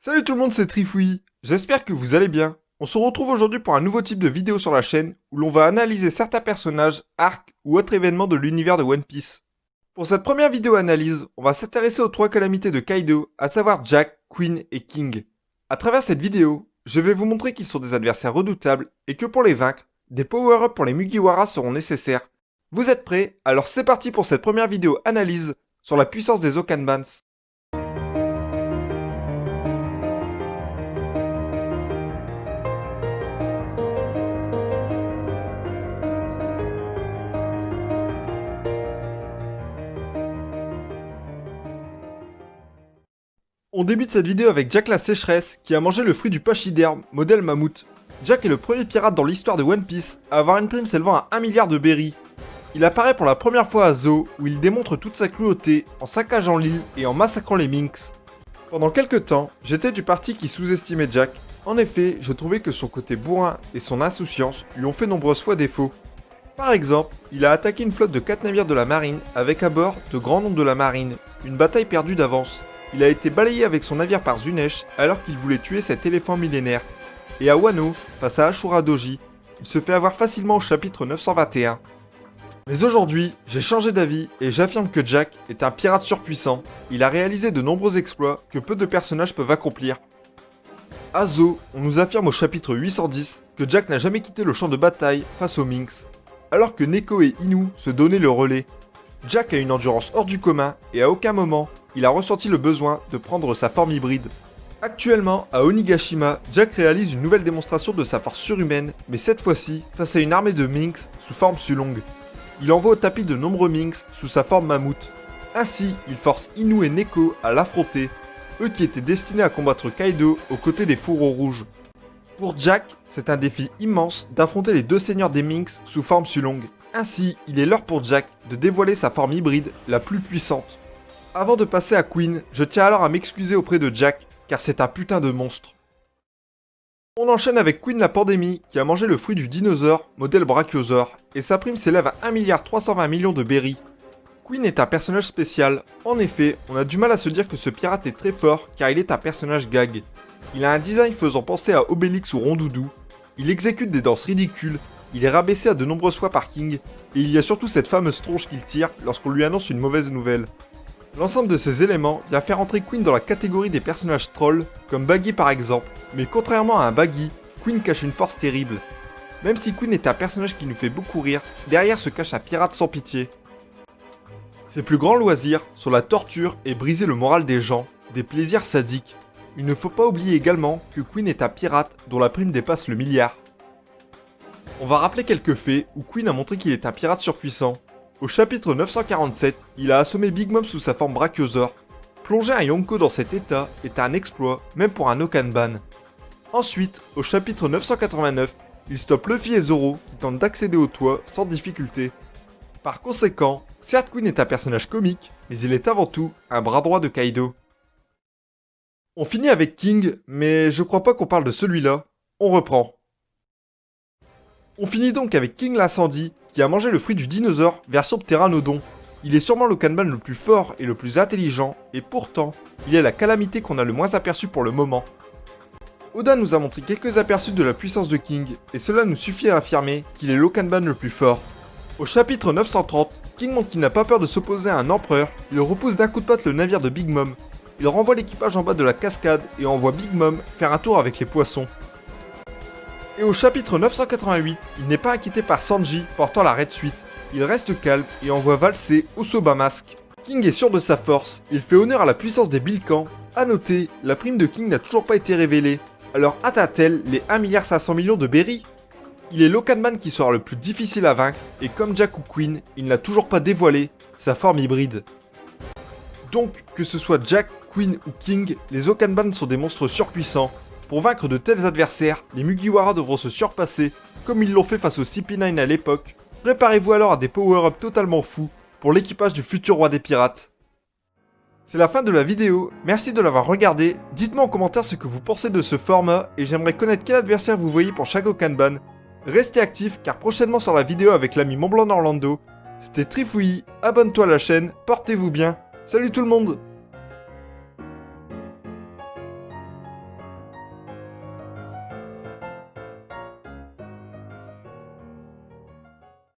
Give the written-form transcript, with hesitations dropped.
Salut tout le monde, c'est Trifouille. J'espère que vous allez bien. On se retrouve aujourd'hui pour un nouveau type de vidéo sur la chaîne où l'on va analyser certains personnages, arcs ou autres événements de l'univers de One Piece. Pour cette première vidéo analyse, on va s'intéresser aux trois calamités de Kaido, à savoir Jack, Queen et King. À travers cette vidéo, je vais vous montrer qu'ils sont des adversaires redoutables et que pour les vaincre, des power-ups pour les Mugiwara seront nécessaires. Vous êtes prêts? Alors c'est parti pour cette première vidéo analyse sur la puissance des Okanbans. On débute cette vidéo avec Jack la sécheresse qui a mangé le fruit du pachyderme, modèle mammouth. Jack est le premier pirate dans l'histoire de One Piece à avoir une prime s'élevant à 1 milliard de berries. Il apparaît pour la première fois à Zou où il démontre toute sa cruauté en saccageant l'île et en massacrant les Minks. Pendant quelques temps, j'étais du parti qui sous-estimait Jack. En effet, je trouvais que son côté bourrin et son insouciance lui ont fait nombreuses fois défaut. Par exemple, il a attaqué une flotte de 4 navires de la marine avec à bord de grands noms de la marine, une bataille perdue d'avance. Il a été balayé avec son navire par Zunesh alors qu'il voulait tuer cet éléphant millénaire. Et à Wano, face à Ashura Doji, il se fait avoir facilement au chapitre 921. Mais aujourd'hui, j'ai changé d'avis et j'affirme que Jack est un pirate surpuissant. Il a réalisé de nombreux exploits que peu de personnages peuvent accomplir. À Zou, on nous affirme au chapitre 810 que Jack n'a jamais quitté le champ de bataille face aux Minks, alors que Neko et Inu se donnaient le relais. Jack a une endurance hors du commun et à aucun moment, il a ressenti le besoin de prendre sa forme hybride. Actuellement, à Onigashima, Jack réalise une nouvelle démonstration de sa force surhumaine, mais cette fois-ci face à une armée de Minks sous forme Sulong. Il envoie au tapis de nombreux Minks sous sa forme mammouth. Ainsi, il force Inu et Neko à l'affronter, eux qui étaient destinés à combattre Kaido aux côtés des fourreaux rouges. Pour Jack, c'est un défi immense d'affronter les deux seigneurs des Minks sous forme Sulong. Ainsi, il est l'heure pour Jack de dévoiler sa forme hybride la plus puissante. Avant de passer à Queen, je tiens alors à m'excuser auprès de Jack, car c'est un putain de monstre. On enchaîne avec Queen la pandémie, qui a mangé le fruit du dinosaure, modèle brachiosaure, et sa prime s'élève à 1,320 milliard de berries. Queen est un personnage spécial, en effet, on a du mal à se dire que ce pirate est très fort, car il est un personnage gag. Il a un design faisant penser à Obélix ou Rondoudou, il exécute des danses ridicules, il est rabaissé à de nombreuses fois par King, et il y a surtout cette fameuse tronche qu'il tire lorsqu'on lui annonce une mauvaise nouvelle. L'ensemble de ces éléments vient faire entrer Queen dans la catégorie des personnages trolls, comme Baggy par exemple, mais contrairement à un Baggy, Queen cache une force terrible. Même si Queen est un personnage qui nous fait beaucoup rire, derrière se cache un pirate sans pitié. Ses plus grands loisirs sont la torture et briser le moral des gens, des plaisirs sadiques. Il ne faut pas oublier également que Queen est un pirate dont la prime dépasse le milliard. On va rappeler quelques faits où Queen a montré qu'il est un pirate surpuissant. Au chapitre 947, il a assommé Big Mom sous sa forme brachiosaure. Plonger un Yonko dans cet état est un exploit, même pour un Okanban. Ensuite, au chapitre 989, il stoppe Luffy et Zoro qui tentent d'accéder au toit sans difficulté. Par conséquent, certes Queen est un personnage comique, mais il est avant tout un bras droit de Kaido. On finit avec King, mais je crois pas qu'on parle de celui-là. On reprend. On finit donc avec King l'incendie, qui a mangé le fruit du dinosaure version pteranodon. Il est sûrement le Kanban le plus fort et le plus intelligent, et pourtant, il est la calamité qu'on a le moins aperçue pour le moment. Oda nous a montré quelques aperçus de la puissance de King, et cela nous suffit à affirmer qu'il est l'Okanban le plus fort. Au chapitre 930, King montre qu'il n'a pas peur de s'opposer à un empereur, il repousse d'un coup de patte le navire de Big Mom. Il renvoie l'équipage en bas de la cascade et envoie Big Mom faire un tour avec les poissons. Et au chapitre 988, il n'est pas inquiété par Sanji portant la Red Suite. Il reste calme et envoie valser Osoba Mask. King est sûr de sa force, il fait honneur à la puissance des Bilkans. A noter, la prime de King n'a toujours pas été révélée. Alors atteint-elle les 1,5 milliard de berries? Il est l'Okanban qui sera le plus difficile à vaincre, et comme Jack ou Queen, il n'a toujours pas dévoilé sa forme hybride. Donc, que ce soit Jack, Queen ou King, les Okanban sont des monstres surpuissants. Pour vaincre de tels adversaires, les Mugiwara devront se surpasser, comme ils l'ont fait face au CP9 à l'époque. Préparez-vous alors à des power-ups totalement fous pour l'équipage du futur roi des pirates. C'est la fin de la vidéo, merci de l'avoir regardé, dites-moi en commentaire ce que vous pensez de ce format et j'aimerais connaître quel adversaire vous voyez pour chaque Okanban. Restez actifs car prochainement sur la vidéo avec l'ami Montblanc Orlando, c'était Trifouille, abonne-toi à la chaîne, portez-vous bien, salut tout le monde!